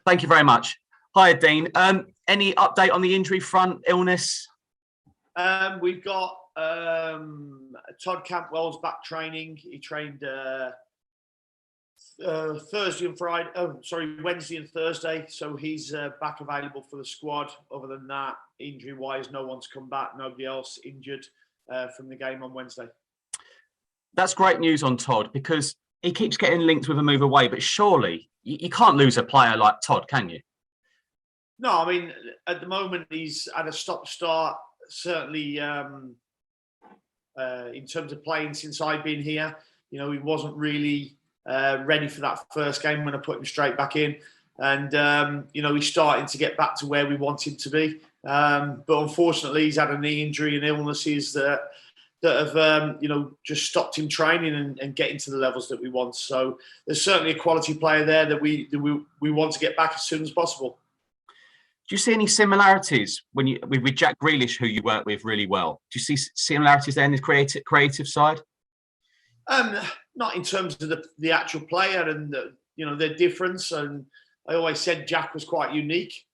Thank you very much. Hi, Dean. Any update on the injury front, illness? We've got Todd Campbell's back training. He trained Wednesday and Thursday. So he's back available for the squad. Other than that, injury-wise, no one's come back. Nobody else injured from the game on Wednesday. That's great news on Todd because he keeps getting linked with a move away. But surely you can't lose a player like Todd, can you? No, I mean, at the moment, he's had a stop-start, certainly in terms of playing since I've been here. You know, he wasn't really ready for that first game when I put him straight back in. And, you know, he's starting to get back to where we want him to be. But unfortunately, he's had a knee injury and illnesses that have, you know, just stopped him training and getting to the levels that we want. So there's certainly a quality player there that we want to get back as soon as possible. Do you see any similarities with Jack Grealish, who you work with really well? Do you see similarities there in his creative side? Not in terms of the actual player and their difference. And I always said Jack was quite unique.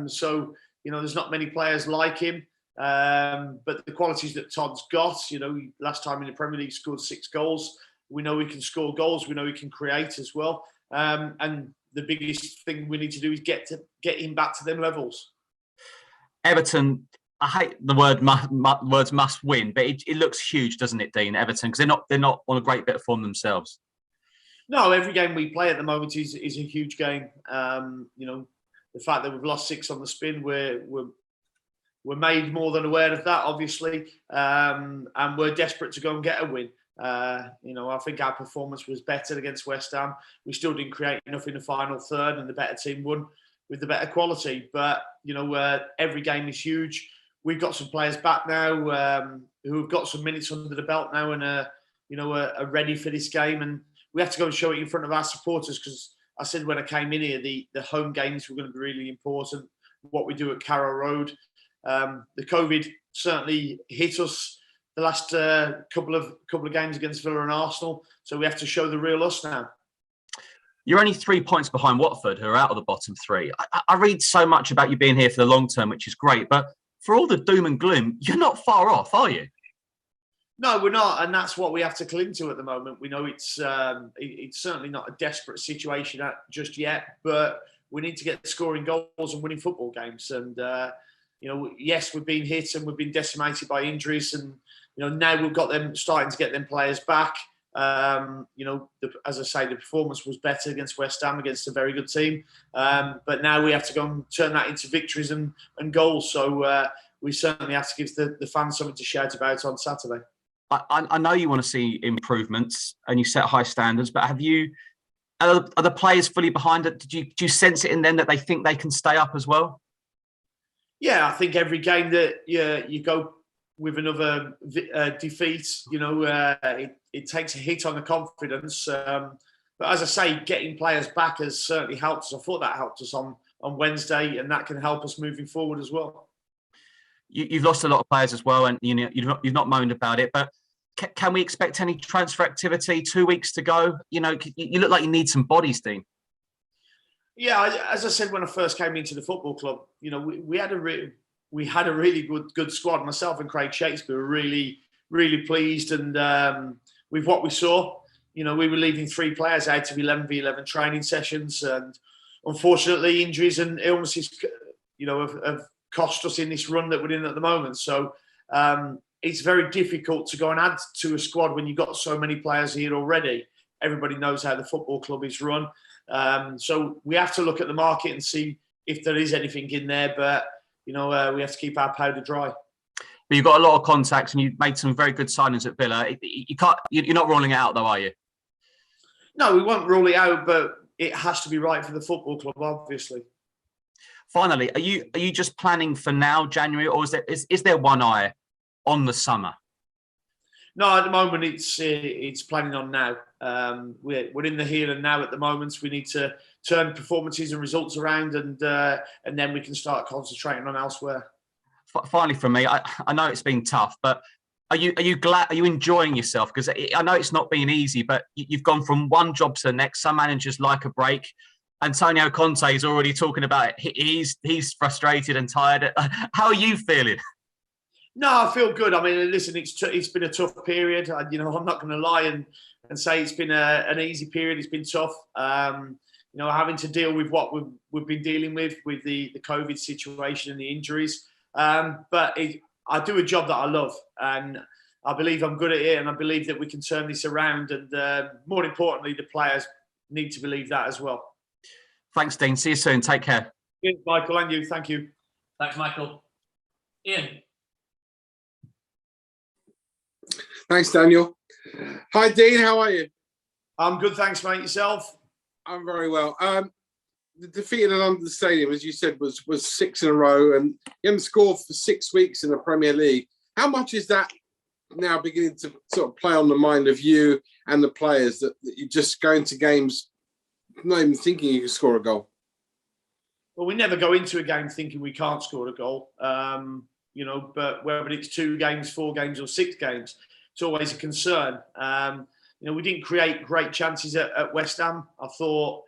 So you know, there's not many players like him. But the qualities that Todd's got, you know, last time in the Premier League scored 6 goals. We know he can score goals. We know he can create as well. And the biggest thing we need to do is get him back to them levels. Everton, I hate the words must win, but it looks huge, doesn't it, Dean? Everton, because they're not on a great bit of form themselves. No, every game we play at the moment is a huge game. You know, the fact that we've lost 6 on the spin, we're made more than aware of that, obviously, and we're desperate to go and get a win. You know, I think our performance was better against West Ham. We still didn't create enough in the final third, and the better team won with the better quality. But you know, every game is huge. We've got some players back now who have got some minutes under the belt now and are ready for this game. And we have to go and show it in front of our supporters, because I said when I came in here, the home games were going to be really important. What we do at Carrow Road. The COVID certainly hit us the last couple of games against Villa and Arsenal, so we have to show the real us now. You're only 3 points behind Watford, who are out of the bottom 3. I read so much about you being here for the long term, which is great, but for all the doom and gloom, you're not far off, are you? No, we're not, and that's what we have to cling to at the moment. We know it's certainly not a desperate situation just yet, but we need to get scoring goals and winning football games. And you know, yes, we've been hit and we've been decimated by injuries, and you know, now we've got them starting to get them players back. You know, as I say, the performance was better against West Ham, against a very good team. But now we have to go and turn that into victories and goals. So we certainly have to give the fans something to shout about on Saturday. I know you want to see improvements and you set high standards, but are the players fully behind it? Do you sense it in them that they think they can stay up as well? Yeah, I think every game that you go with another defeat, you know, it takes a hit on the confidence. But as I say, getting players back has certainly helped us. I thought that helped us on Wednesday, and that can help us moving forward as well. You've lost a lot of players as well, and you've not moaned about it. But can we expect any transfer activity? 2 weeks to go. You know, you look like you need some bodies, Dean. Yeah, as I said when I first came into the football club, you know, we had a really good squad. Myself and Craig Shakespeare were really, really pleased, and with what we saw, you know, we were leaving 3 players out of 11v11 training sessions, and unfortunately, injuries and illnesses, you know, have cost us in this run that we're in at the moment. So it's very difficult to go and add to a squad when you've got so many players here already. Everybody knows how the football club is run. So we have to look at the market and see if there is anything in there, but you know, we have to keep our powder dry. But you've got a lot of contacts and you've made some very good signings at Villa. You're not ruling it out though, are you? No, we won't rule it out, but it has to be right for the football club, obviously. Finally, are you just planning for now, January, or is there one eye on the summer? No, at the moment it's planning on now. We're in the here and now at the moment. We need to turn performances and results around, and then we can start concentrating on elsewhere. Finally, from me, I know it's been tough, but are you glad? Are you enjoying yourself? Because I know it's not been easy, but you've gone from one job to the next. Some managers like a break. Antonio Conte is already talking about it. He's frustrated and tired. How are you feeling? No, I feel good. I mean, listen, it's been a tough period. I'm not going to lie and say it's been an easy period. It's been tough. Having to deal with what we've been dealing with the COVID situation and the injuries. But I do a job that I love, and I believe I'm good at it, and I believe that we can turn this around. And more importantly, the players need to believe that as well. Thanks, Dean. See you soon. Take care. Cheers, Michael, and you. Thank you. Thanks, Michael. Ian. Thanks, Daniel. Hi, Dean. How are you? I'm good, thanks, mate. Yourself? I'm very well. The defeat at London Stadium, as you said, was 6 in a row, and you haven't scored for 6 weeks in the Premier League. How much is that now beginning to sort of play on the mind of you and the players that you just go into games not even thinking you can score a goal? Well, we never go into a game thinking we can't score a goal. But whether it's 2 games, 4 games, or 6 games, it's always a concern. We didn't create great chances at West Ham. I thought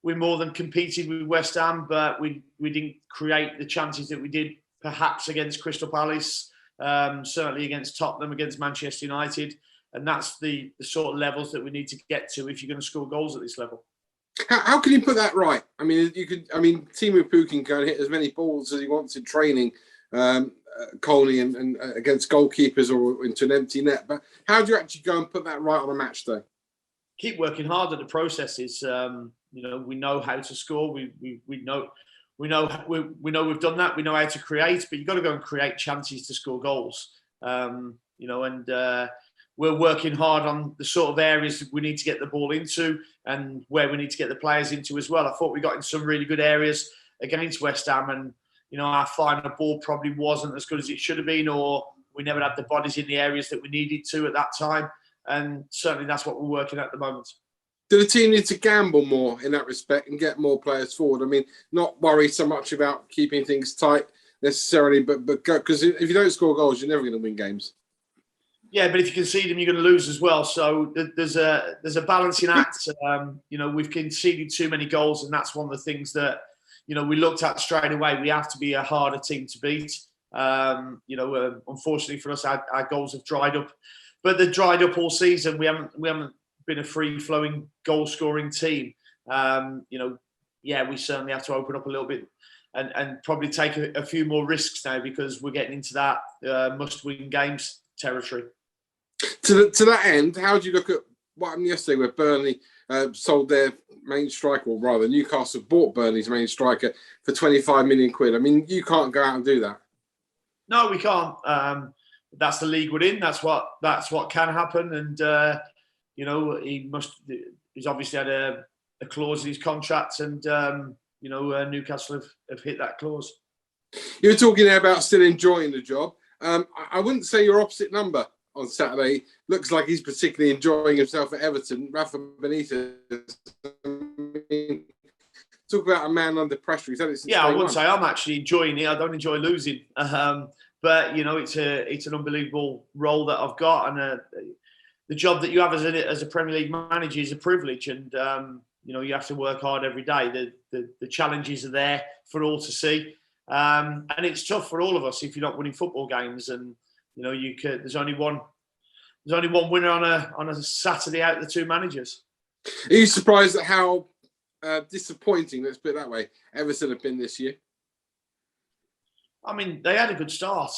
we more than competed with West Ham, but we didn't create the chances that we did perhaps against Crystal Palace, certainly against Tottenham, against Manchester United. And that's the sort of levels that we need to get to if you're going to score goals at this level. How can you put that right? I mean, Timu Poo can go and hit as many balls as he wants in training, Colney and against goalkeepers or into an empty net. But how do you actually go and put that right on a match day? Keep working hard at the processes. We know how to score. We know we've done that. We know how to create, but you've got to go and create chances to score goals. We're working hard on the sort of areas we need to get the ball into and where we need to get the players into as well. I thought we got in some really good areas against West Ham, and our final ball probably wasn't as good as it should have been, or we never had the bodies in the areas that we needed to at that time. And certainly that's what we're working at the moment. Do the team need to gamble more in that respect and get more players forward? I mean, not worry so much about keeping things tight necessarily, but because if you don't score goals, you're never going to win games. Yeah, but if you concede them, you're going to lose as well. So there's a balancing act. We've conceded too many goals, and that's one of the things that we looked at straight away. We have to be a harder team to beat. Unfortunately for us, our goals have dried up, but they've dried up all season. We haven't been a free-flowing goal-scoring team. We certainly have to open up a little bit and probably take a few more risks now, because we're getting into that must-win games territory. To that end, how do you look at what happened yesterday where Burnley sold their main striker, or rather Newcastle bought Burnley's main striker for 25 million quid? I mean, you can't go out and do that. No, we can't. That's the league we're in. That's what can happen. And, he's obviously had a clause in his contract, and, Newcastle have hit that clause. You were talking there about still enjoying the job. I wouldn't say your opposite number on Saturday looks like he's particularly enjoying himself at Everton. Rafa Benitez. Talk about a man under pressure. He's had it since I wouldn't say I'm actually enjoying it. I don't enjoy losing, but it's an unbelievable role that I've got, and the job that you have as a Premier League manager is a privilege, and you have to work hard every day. The challenges are there for all to see, and it's tough for all of us if you're not winning football games. And there's only one winner on a Saturday out of the 2 managers. Are you surprised at how disappointing, let's put it that way, Everton have been this year? I mean, they had a good start.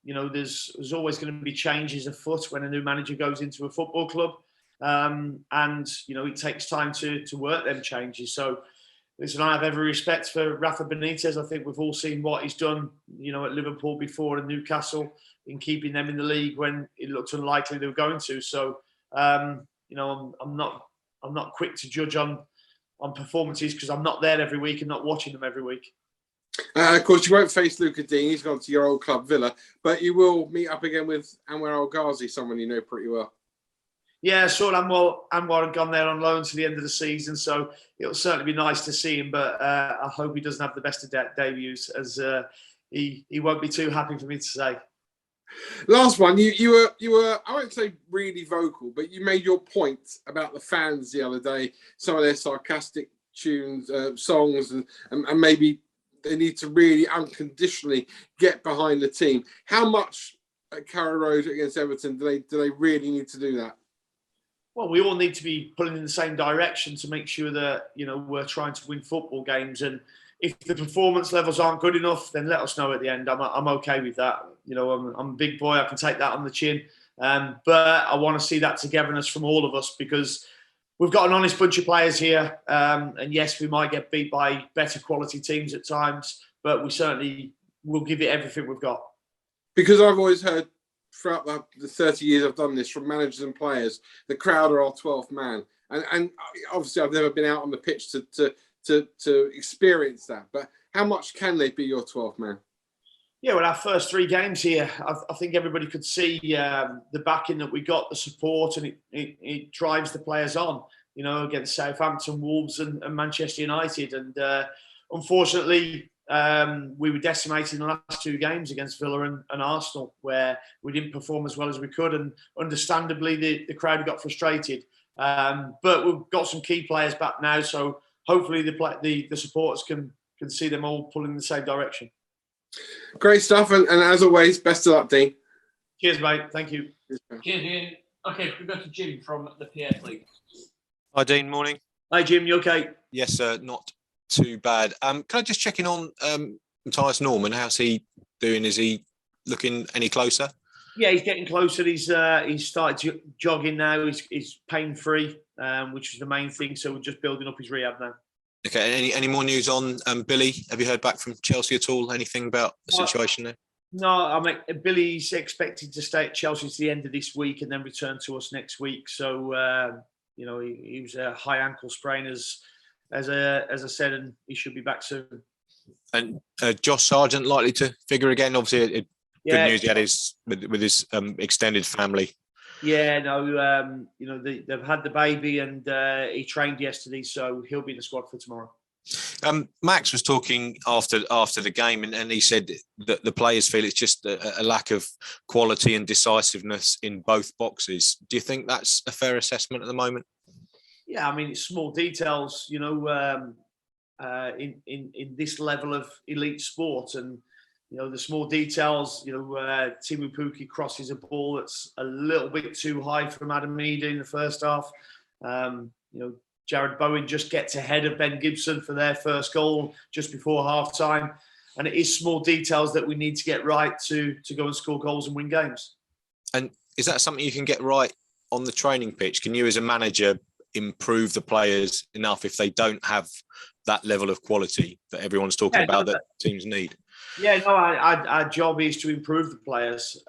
There's always going to be changes afoot when a new manager goes into a football club, and it takes time to work them changes. So, listen, I have every respect for Rafa Benitez. I think we've all seen what he's done, at Liverpool before and Newcastle, in keeping them in the league when it looked unlikely they were going to. So, I'm not quick to judge on performances, because I'm not there every week and not watching them every week. Of course, you won't face Luca Dean. He's gone to your old club, Villa. But you will meet up again with Anwar El Ghazi, someone you know pretty well. Yeah, I saw Anwar had gone there on loan to the end of the season, so it'll certainly be nice to see him. But I hope he doesn't have the best of debuts, as he won't be too happy for me to say. Last one, you were I won't say really vocal, but you made your point about the fans the other day. Some of their sarcastic tunes, songs, and maybe they need to really unconditionally get behind the team. How much at Carrow Road against Everton do they really need to do that? Well, we all need to be pulling in the same direction to make sure that, you know, we're trying to win football games. And if the performance levels aren't good enough, then let us know at the end. I'm okay with that. You know, I'm a big boy. I can take that on the chin. But I want to see that togetherness from all of us, because we've got an honest bunch of players here. And yes, we might get beat by better quality teams at times, but we certainly will give it everything we've got. Because I've always heard throughout the 30 years I've done this, from managers and players, the crowd are our 12th man. And obviously I've never been out on the pitch to experience that. But how much can they be your 12th man? Yeah, well, our first 3 games here, I think everybody could see the backing that we got, the support, and it drives the players on, you know, against Southampton, Wolves and Manchester United. And unfortunately, we were decimated in the last 2 games against Villa and Arsenal, where we didn't perform as well as we could. And understandably, the crowd got frustrated. But we've got some key players back now, so hopefully the supporters can see them all pulling in the same direction. Great stuff, and as always, best of luck, Dean. Cheers, mate. Thank you. Cheers, Ian. Okay, we go to Jim from the PF League. Hi, Dean. Morning. Hi, Jim. You okay? Yes, not too bad. Can I just check in on Matthias Norman? How's he doing? Is he looking any closer? Yeah, he's getting closer. He's started jogging now. He's pain free, which is the main thing. So we're just building up his rehab now. Okay. Any more news on Billy? Have you heard back from Chelsea at all? Anything about the situation there? No, I mean, Billy's expected to stay at Chelsea to the end of this week and then return to us next week. So you know, he was a high ankle sprain, as I said, and he should be back soon. And Josh Sargent likely to figure again. Obviously, good news he had with his extended family. Yeah, no, you know, they've had the baby, and he trained yesterday, so he'll be in the squad for tomorrow. Max was talking after the game, and he said that the players feel it's just a lack of quality and decisiveness in both boxes. Do you think that's a fair assessment at the moment? Yeah, I mean, it's small details, you know, in this level of elite sport, and you know, the small details, you know, Timu Pukki crosses a ball that's a little bit too high from Adam Mead in the first half. You know, Jared Bowen just gets ahead of Ben Gibson for their first goal just before half time. And it is small details that we need to get right to go and score goals and win games. And is that something you can get right on the training pitch? Can you as a manager improve the players enough if they don't have that level of quality that everyone's talking about that teams need? Yeah, no, our job is to improve the players,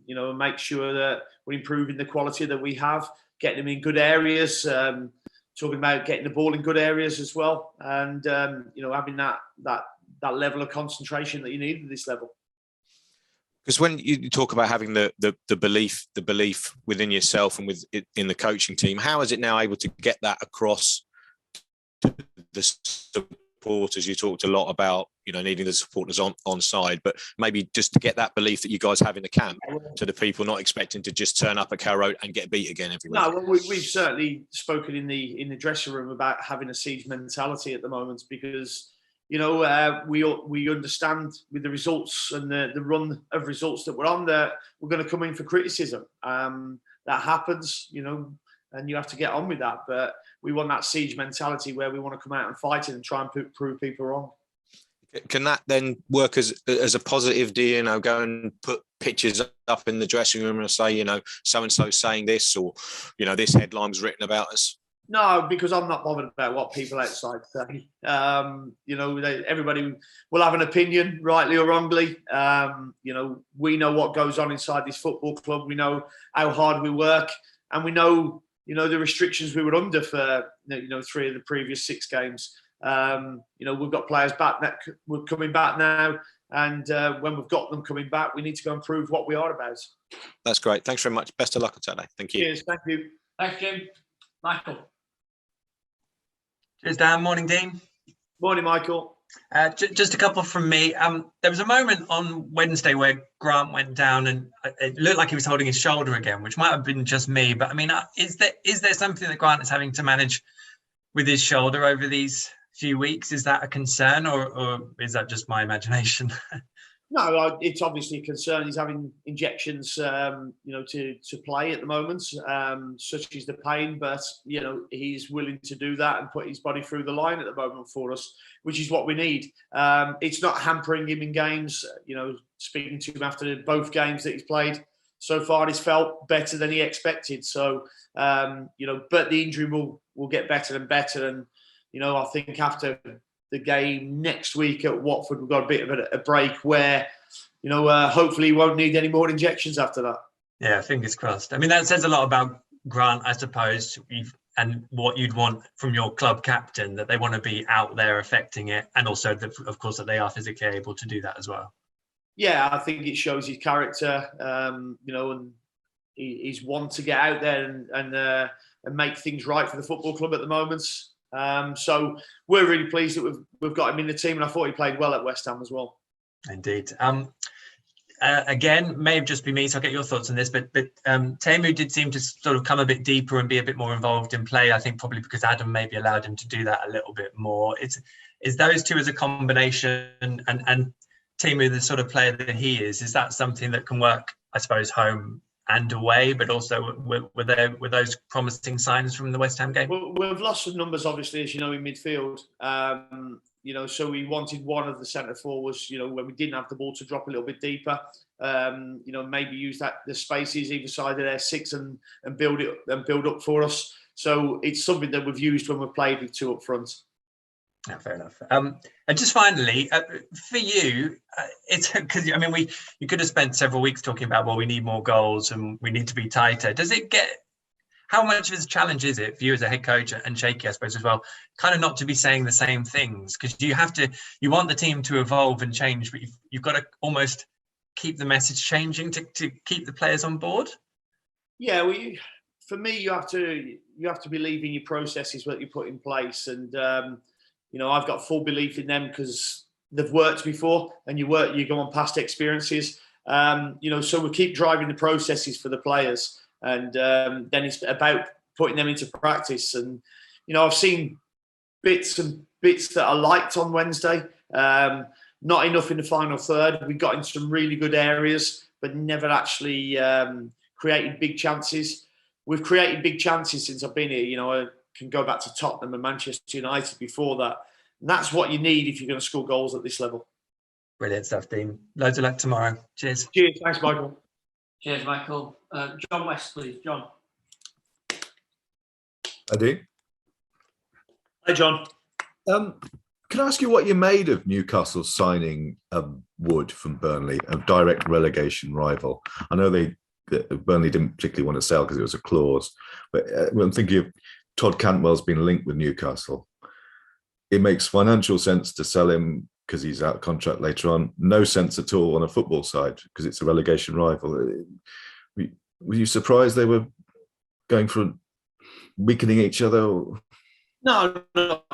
you know, and make sure that we're improving the quality that we have, getting them in good areas, talking about getting the ball in good areas as well, and, you know, having that level of concentration that you need at this level. Because when you talk about having the belief within yourself and in the coaching team, how is it now able to get that across to the supporters? You talked a lot about, you know, needing the supporters on side, but maybe just to get that belief that you guys have in the camp to the people, not expecting to just turn up at Carrow Road and get beat again every week. No, well, we've certainly spoken in the dressing room about having a siege mentality at the moment, because, you know, we understand with the results and the run of results that we're on, that we're going to come in for criticism. That happens, you know, and you have to get on with that. But we want that siege mentality where we want to come out and fight it and try and prove people wrong. Can that then work as a positive? Do you know, go and put pictures up in the dressing room and say, you know, so and so saying this, or, you know, this headline was written about us? No, because I'm not bothered about what people outside say. You know, everybody will have an opinion, rightly or wrongly. You know, we know what goes on inside this football club. We know how hard we work, and we know, you know, the restrictions we were under for, you know, 3 of the previous 6 games. You know, we've got players back that we're coming back now, and when we've got them coming back, we need to go and prove what we are about. That's great. Thanks very much. Best of luck on Saturday. Thank you. Cheers. Thank you. Thanks, Jim. Michael. Cheers, Dan. Morning, Dean. Morning, Michael. Just a couple from me. There was a moment on Wednesday where Grant went down and it looked like he was holding his shoulder again, which might have been just me. But I mean, is there something that Grant is having to manage with his shoulder over these few weeks. Is that a concern, or is that just my imagination? No, it's obviously a concern. He's having injections, to play at the moment, such is the pain. But he's willing to do that and put his body through the line at the moment for us, which is what we need. It's not hampering him in games. Speaking to him after both games that he's played so far, he's felt better than he expected. So, but the injury will get better and better. And I think after the game next week at Watford, we've got a bit of a break where, hopefully he won't need any more injections after that. Yeah, fingers crossed. I mean, that says a lot about Grant, I suppose, and what you'd want from your club captain, that they want to be out there affecting it, and also, of course, that they are physically able to do that as well. Yeah, I think it shows his character, and he's one to get out there and make things right for the football club at the moment. So we're really pleased that we've got him in the team, and I thought he played well at West Ham as well. Indeed. Again, may have just been me, so I'll get your thoughts on this, but Teemu did seem to sort of come a bit deeper and be a bit more involved in play. I think probably because Adam maybe allowed him to do that a little bit more. Is those two as a combination, and Teemu the sort of player that he is that something that can work, I suppose, home and away, but also were those promising signs from the West Ham game? Well, we've lost some numbers, obviously, as you know, in midfield. So we wanted one of the centre forwards, when we didn't have the ball, to drop a little bit deeper. Maybe use the spaces either side of their six and build up for us. So it's something that we've used when we've played with two up front. Yeah, fair enough. And just finally, for you, it's because you could have spent several weeks talking about, well, we need more goals and we need to be tighter. How much of a challenge is it for you as a head coach, and Shaky, I suppose, as well, kind of not to be saying the same things? Because you want the team to evolve and change, but you've got to almost keep the message changing to keep the players on board. Yeah, for me, you have to believe in your processes that you put in place, and I've got full belief in them because they've worked before, and you go on past experiences. So we keep driving the processes for the players, and then it's about putting them into practice. And I've seen bits that I liked on Wednesday. Not enough in the final third. We got in some really good areas, but never actually created big chances. We've created big chances since I've been here. I can go back to Tottenham and Manchester United before that. And that's what you need if you're going to score goals at this level. Brilliant stuff, Dean. Loads of luck tomorrow. Cheers. Cheers. Thanks, Michael. Cheers, Michael. John West, please. John. I do. Hi, John. Can I ask you what you made of Newcastle signing Wood from Burnley, a direct relegation rival? I know Burnley didn't particularly want to sell because it was a clause, but I'm thinking of Todd Cantwell's been linked with Newcastle. It makes financial sense to sell him because he's out of contract later on. No sense at all on a football side because it's a relegation rival. Were you surprised they were going for weakening each other? No, not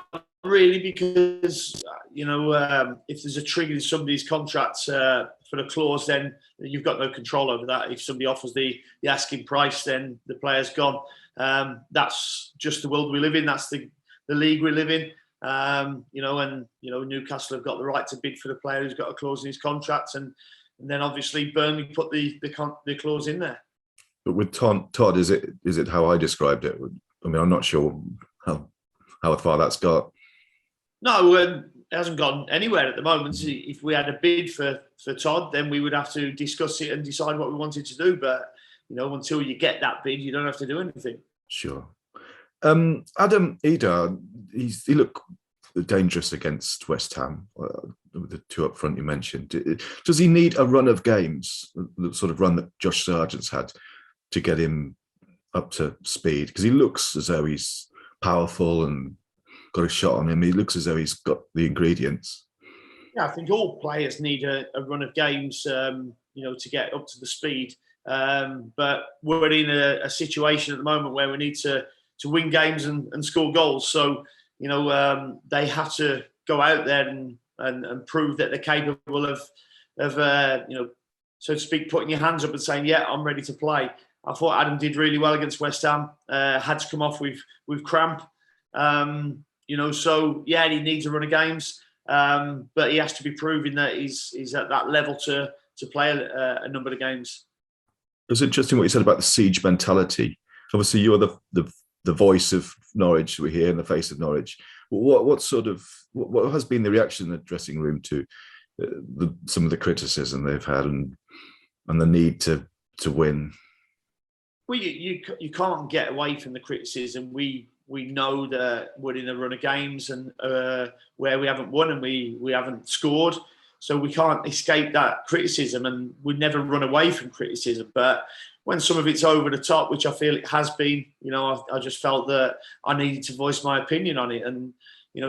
really, because if there's a trigger in somebody's contract for a clause, then you've got no control over that. If somebody offers the asking price, then the player's gone. That's just the world we live in. That's the league we live in. Newcastle have got the right to bid for the player who's got a clause in his contract, and then obviously Burnley put the clause in there. But with Todd, is it how I described it? I mean, I'm not sure how far that's got. No, it hasn't gone anywhere at the moment. If we had a bid for Todd, then we would have to discuss it and decide what we wanted to do. But until you get that bid, you don't have to do anything. Sure. Adam Ida, he looked dangerous against West Ham, with the two up front you mentioned. Does he need a run of games, the sort of run that Josh Sargent's had, to get him up to speed? Because he looks as though he's powerful and got a shot on him. He looks as though he's got the ingredients. Yeah, I think all players need a run of games, to get up to the speed. But we're in a situation at the moment where we need to win games and score goals. So, they have to go out there and prove that they're capable of so to speak, putting your hands up and saying, yeah, I'm ready to play. I thought Adam did really well against West Ham. Had to come off with cramp. So yeah, he needs a run of games, but he has to be proving that he's at that level to play a number of games. It was interesting what you said about the siege mentality. Obviously, you're the voice of Norwich. We're here in the face of Norwich. What has been the reaction in the dressing room to some of the criticism they've had and the need to win? Well, you can't get away from the criticism. We know that we're in a run of games and where we haven't won and we haven't scored, so we can't escape that criticism, and we never run away from criticism. But when some of it's over the top, which I feel it has been, I just felt that I needed to voice my opinion on it and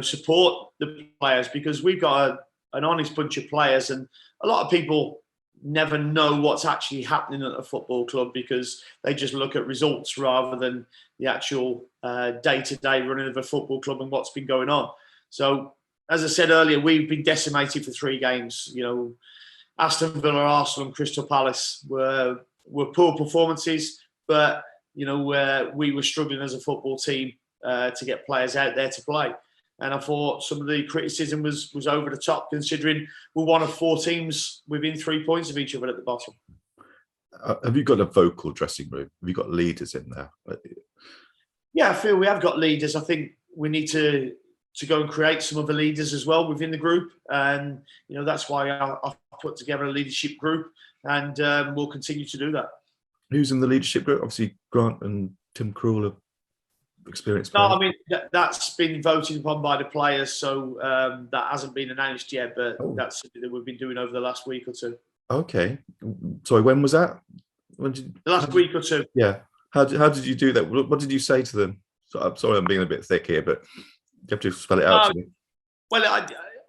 support the players, because we've got an honest bunch of players, and a lot of people never know what's actually happening at a football club because they just look at results rather than the actual day-to-day running of a football club and what's been going on. So, as I said earlier, we've been decimated for 3 games. Aston Villa, Arsenal and Crystal Palace were poor performances, but we were struggling as a football team to get players out there to play. And I thought some of the criticism was over the top, considering we're one of 4 teams within 3 points of each other at the bottom. Have you got a vocal dressing room? Have you got leaders in there? Yeah, I feel we have got leaders. I think we need to go and create some other leaders as well within the group. And, that's why I put together a leadership group, and we'll continue to do that. Who's in the leadership group? Obviously, Grant and Tim Krul are experienced players. No, I mean, that's been voted upon by the players, so that hasn't been announced yet, but that's something that we've been doing over the last week or 2. Okay. Sorry, when was that? The last week or 2. Yeah. How did you do that? What did you say to them? So, I'm sorry, I'm being a bit thick here, but you have to spell it out to me. Well,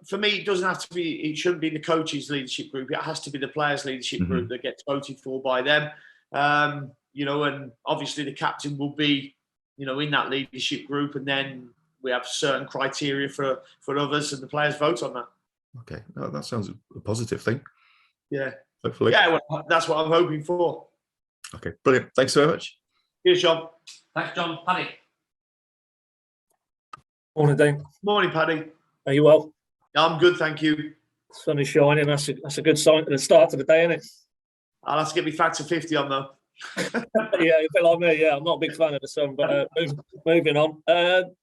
for me, it doesn't have to be. It shouldn't be the coaches' leadership group. It has to be the players' leadership group that gets voted for by them. And obviously the captain will be, in that leadership group, and then we have certain criteria for others, and the players vote on that. Okay, no, that sounds a positive thing. Yeah. Hopefully. Yeah, well, that's what I'm hoping for. Okay, brilliant. Thanks very much. Cheers, John. Thanks, John. Paddy. Morning, Dean. Morning, Paddy. Are you well? I'm good, thank you. Sun is shining. That's a good sign at the start of the day, isn't it? I'll have to get me factor 50 on though. Yeah, a bit like me. Yeah, I'm not a big fan of the sun, but moving on.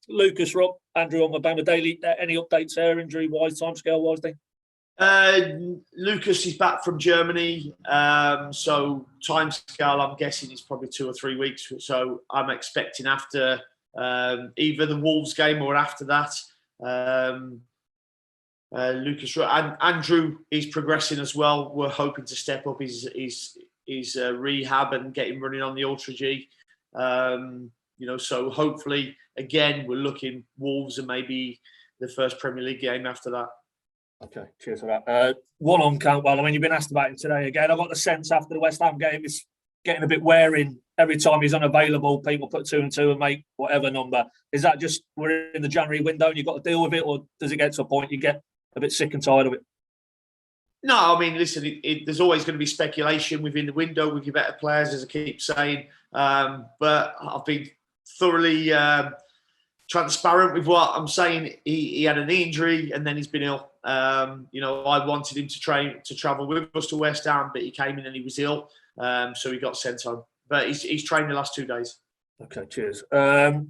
Lucas, Rob, Andrew on the Bama Daily. Any updates there, injury-wise, timescale-wise, Dean? Lucas is back from Germany, so timescale I'm guessing is probably 2 or 3 weeks. So I'm expecting after either the Wolves game or after that. Lucas and Andrew is progressing as well. We're hoping to step up his rehab and get him running on the Ultra G. So hopefully again we're looking Wolves and maybe the first Premier League game after that. Okay, cheers for that. One on Cantwell. I mean, you've been asked about him today again. I got the sense after the West Ham game it's getting a bit wearing. Every time he's unavailable, people put 2 and 2 and make whatever number. Is that just we're in the January window and you've got to deal with it, or does it get to a point you get a bit sick and tired of it? No, I mean, listen, there's always going to be speculation within the window with your better players, as I keep saying. But I've been thoroughly transparent with what I'm saying. He had an injury and then he's been ill. I wanted him to travel with us to West Ham, but he came in and he was ill. So he got sent home. But he's trained the last 2 days. Okay, cheers.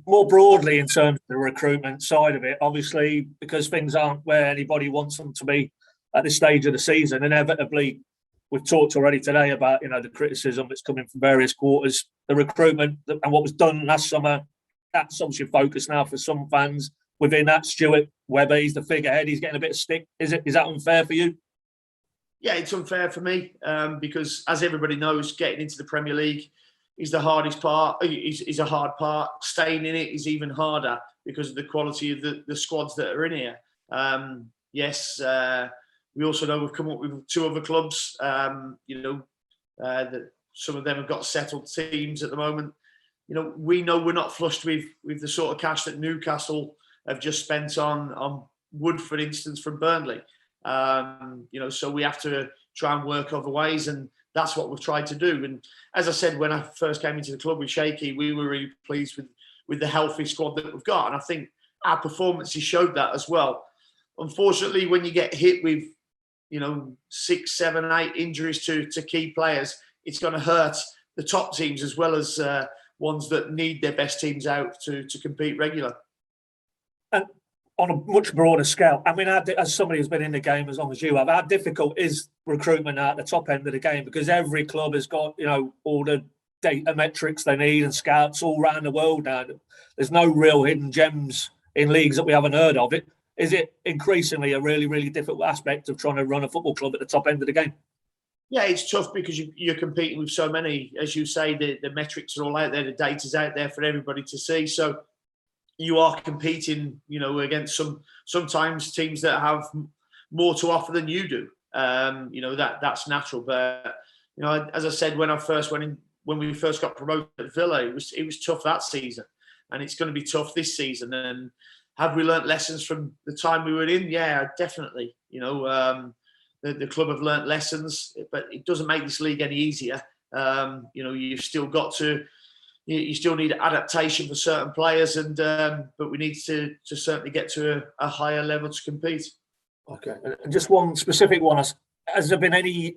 More broadly, in terms of the recruitment side of it, obviously, because things aren't where anybody wants them to be at this stage of the season, inevitably, we've talked already today about the criticism that's coming from various quarters, the recruitment and what was done last summer. That's obviously focus now for some fans. Within that, Stuart Webber, he's the figurehead. He's getting a bit of stick. Is that unfair for you? Yeah, it's unfair for me because, as everybody knows, getting into the Premier League is the hardest part. Is a hard part. Staying in it is even harder because of the quality of the squads that are in here. Yes, we also know we've come up with 2 other clubs. That some of them have got settled teams at the moment. We know we're not flushed with the sort of cash that Newcastle have just spent on Wood, for instance, from Burnley. So we have to try and work other ways, and that's what we've tried to do. And as I said, when I first came into the club with Shaky, we were really pleased the healthy squad that we've got. And I think our performances showed that as well. Unfortunately, when you get hit with 6, 7, 8 injuries to key players, it's going to hurt the top teams as well as ones that need their best teams out to compete regular. And on a much broader scale, I mean, as somebody who's been in the game as long as you have, how difficult is recruitment at the top end of the game? Because every club has got, all the data metrics they need and scouts all around the world now. There's no real hidden gems in leagues that we haven't heard of. Is it increasingly a really, really difficult aspect of trying to run a football club at the top end of the game? Yeah, it's tough because you're competing with so many. As you say, the metrics are all out there, the data's out there for everybody to see. So you are competing, against sometimes teams that have more to offer than you do. That's natural. But as I said, when we first got promoted at Villa, it was tough that season, and it's going to be tough this season. And have we learnt lessons from the time we were in? Yeah, definitely. The club have learnt lessons, but it doesn't make this league any easier. You've still got to. You still need adaptation for certain players, but we need to certainly get to a higher level to compete. Okay, and just one specific one. Has there been any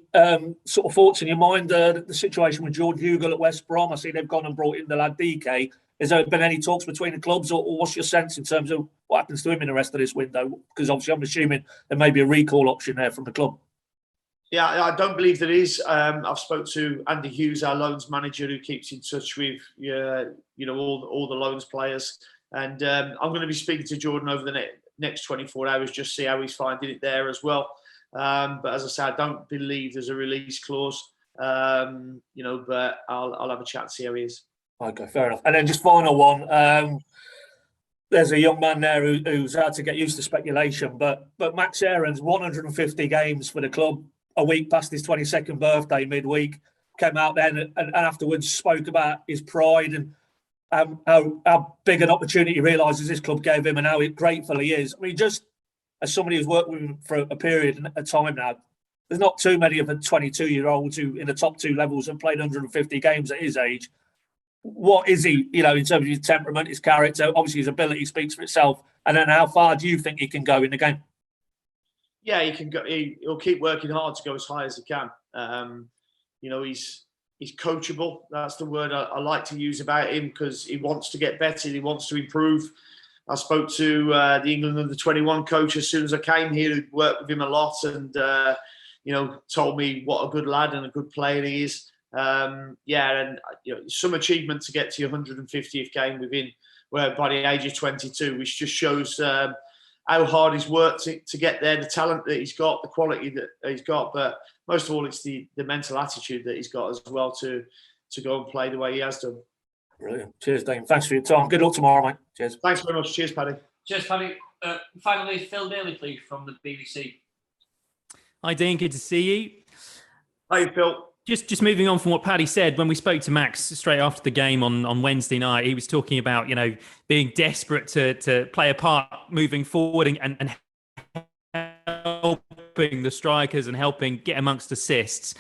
sort of thoughts in your mind, the situation with George Hugill at West Brom? I see they've gone and brought in the lad DK. Has there been any talks between the clubs, or what's your sense in terms of what happens to him in the rest of this window? Because obviously I'm assuming there may be a recall option there from the club. Yeah, I don't believe there is. I've spoke to Andy Hughes, our loans manager, who keeps in touch with all the loans players, and I'm going to be speaking to Jordan over the next 24 hours, just see how he's finding it there as well. But as I said, I don't believe there's a release clause. But I'll have a chat and see how he is. Okay, fair enough. And then just final one. There's a young man there who's had to get used to speculation, but Max Aaron's 150 games for the club, a week past his 22nd birthday midweek, came out then and afterwards spoke about his pride and how big an opportunity he realises this club gave him and how grateful he is. I mean, just as somebody who's worked with him for a period of time now, there's not too many of the 22-year-olds who in the top 2 levels have played 150 games at his age. What is he, in terms of his temperament, his character? Obviously, his ability speaks for itself. And then how far do you think he can go in the game? Yeah, he can go. He'll keep working hard to go as high as he can. He's coachable. That's the word I like to use about him, because he wants to get better. He wants to improve. I spoke to the England under-21 coach as soon as I came here, who worked with him a lot, and told me what a good lad and a good player he is. Some achievement to get to your 150th game within, by the age of 22, which just shows how hard he's worked to get there, the talent that he's got, the quality that he's got, but most of all, it's the mental attitude that he's got as well to go and play the way he has done. Brilliant. Cheers, Dane. Thanks for your time. Good luck tomorrow, mate. Cheers. Thanks very much. Cheers, Paddy. Cheers, Paddy. Finally, Phil Daly, please, from the BBC. Hi, Dean. Good to see you. Hi, Phil. Just moving on from what Paddy said, when we spoke to Max straight after the game on Wednesday night, he was talking about, being desperate to play a part moving forward and helping the strikers and helping get amongst assists.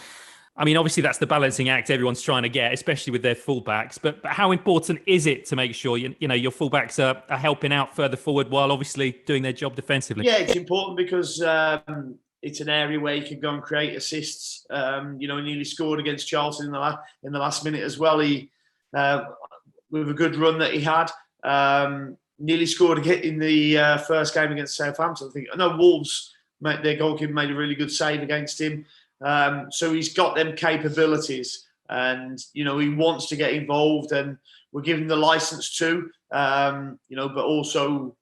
I mean, obviously that's the balancing act everyone's trying to get, especially with their fullbacks. But how important is it to make sure your fullbacks are helping out further forward while obviously doing their job defensively? Yeah, it's important because it's an area where you can go and create assists. He nearly scored against Charlton in the last minute as well. He with a good run that he had, nearly scored in the first game against Southampton. I know Wolves, their goalkeeper made a really good save against him. So he's got them capabilities, and he wants to get involved, and we're giving the license to, but also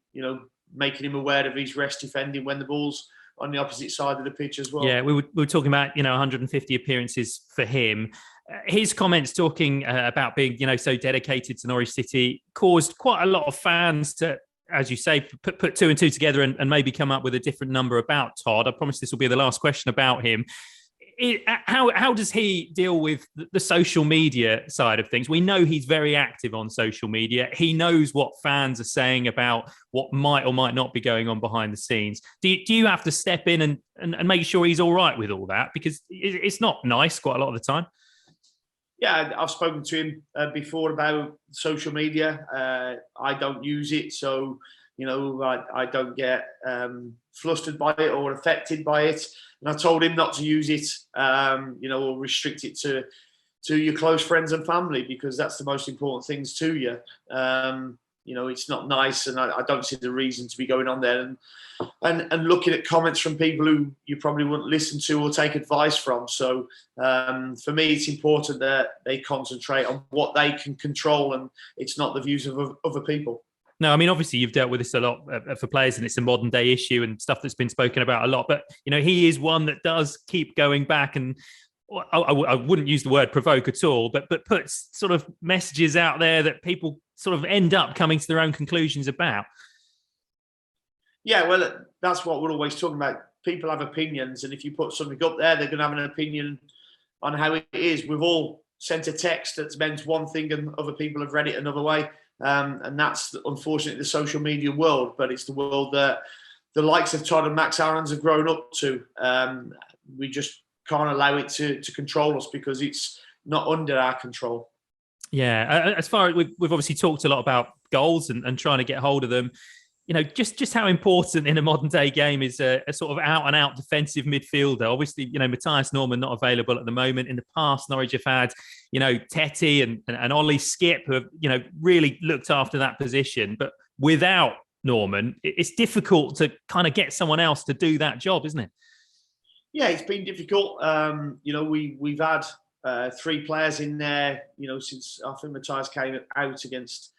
making him aware of his rest defending when the ball's on the opposite side of the pitch as well. Yeah, we were talking about 150 appearances for him. His comments talking about being so dedicated to Norwich City caused quite a lot of fans to, as you say, put 2 and 2 together and maybe come up with a different number about Todd. I promise this will be the last question about him. How does he deal with the social media side of things? We know he's very active on social media. He knows what fans are saying about what might or might not be going on behind the scenes. Do you have to step in and make sure he's all right with all that? Because it's not nice quite a lot of the time. Yeah, I've spoken to him before about social media. I don't use it, so I don't get flustered by it or affected by it. And I told him not to use it, or restrict it to your close friends and family, because that's the most important things to you. It's not nice, and I don't see the reason to be going on there and looking at comments from people who you probably wouldn't listen to or take advice from. So for me, it's important that they concentrate on what they can control, and it's not the views of other people. No, I mean, obviously you've dealt with this a lot for players, and it's a modern day issue and stuff that's been spoken about a lot. But, he is one that does keep going back, and I wouldn't use the word provoke at all, but puts sort of messages out there that people sort of end up coming to their own conclusions about. Yeah, well, that's what we're always talking about. People have opinions, and if you put something up there, they're going to have an opinion on how it is. We've all sent a text that's meant one thing and other people have read it another way. And that's unfortunately the social media world, but it's the world that the likes of Todd and Max Aarons have grown up to. We just can't allow it to control us, because it's not under our control. Yeah, as far as we've obviously talked a lot about goals and trying to get hold of them. Just how important in a modern day game is a sort of out and out defensive midfielder. Obviously, Matthias Norman not available at the moment. In the past, Norwich have had, Tetty and Ollie Skip, who have, really looked after that position. But without Norman, it's difficult to kind of get someone else to do that job, isn't it? Yeah, it's been difficult. We've had 3 players in there, since I think Matthias came out against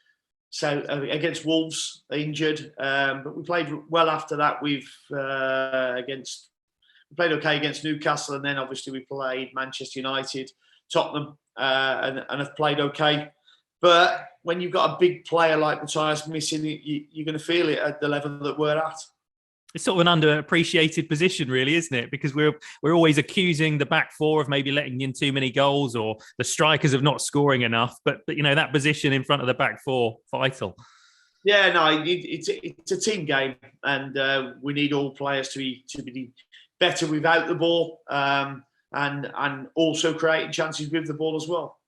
Wolves, injured. But we played well after that. We played okay against Newcastle, and then obviously we played Manchester United, Tottenham, and have played okay. But when you've got a big player like Matthias missing, you're going to feel it at the level that we're at. It's sort of an underappreciated position, really, isn't it? Because we're always accusing the back four of maybe letting in too many goals, or the strikers of not scoring enough. But that position in front of the back four, vital. Yeah, no, it's a team game, and we need all players to be better without the ball, and also creating chances with the ball as well.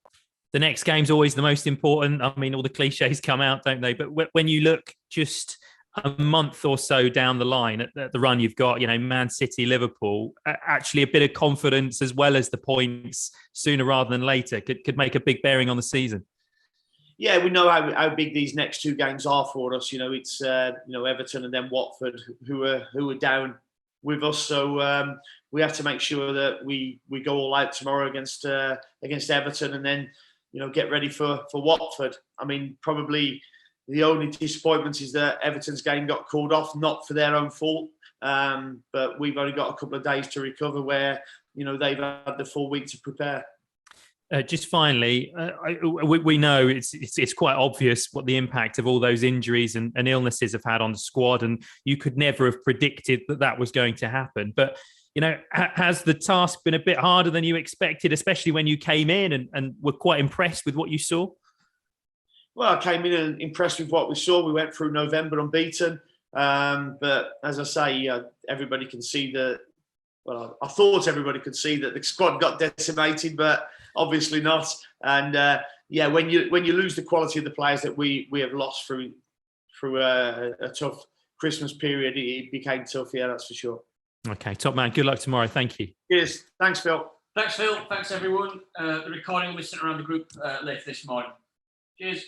The next game's always the most important. I mean, all the cliches come out, don't they? But when you look just a month or so down the line at the run you've got, Man City, Liverpool, actually a bit of confidence as well as the points sooner rather than later could make a big bearing on the season. Yeah, we know how big these next 2 games are for us. It's Everton and then Watford who are down with us. So we have to make sure that we go all out tomorrow against Everton, and then get ready for Watford. I mean, probably the only disappointment is that Everton's game got called off, not for their own fault. But we've only got a couple of days to recover, where they've had the full week to prepare. Just finally, we know it's quite obvious what the impact of all those injuries and illnesses have had on the squad, and you could never have predicted that was going to happen. But has the task been a bit harder than you expected, especially when you came in and were quite impressed with what you saw? Well, I came in and impressed with what we saw. We went through November unbeaten. But as I say, everybody can see that. Well, I thought everybody could see that the squad got decimated, but obviously not. And when you lose the quality of the players that we have lost through a tough Christmas period, it became tough. Yeah, that's for sure. Okay, top man. Good luck tomorrow. Thank you. Cheers. Thanks, Phil. Thanks, Phil. Thanks, everyone. The recording will be sent around the group later this morning. Cheers.